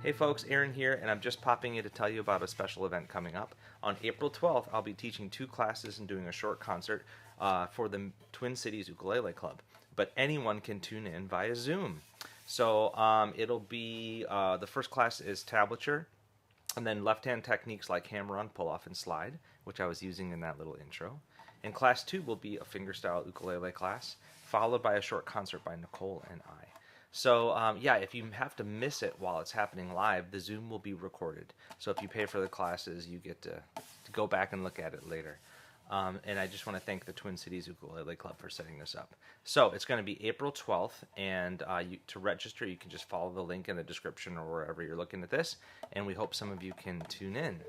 Hey folks, Aaron here, and I'm just popping in to tell you about a special event coming up. On April 12th, I'll be teaching 2 classes and doing a short concert for the Twin Cities Ukulele Club. But anyone can tune in via Zoom. So it'll be, the first class is tablature, and then left-hand techniques like hammer-on, pull-off, and slide, which I was using in that little intro. And class 2 will be a fingerstyle ukulele class, followed by a short concert by Nicole and I. So yeah, if you have to miss it while it's happening live, the Zoom will be recorded. So if you pay for the classes, you get to go back and look at it later. And I just want to thank the Twin Cities Ukulele Club for setting this up. So it's going to be April 12th, and to register, you can just follow the link in the description or wherever you're looking at this. And we hope some of you can tune in.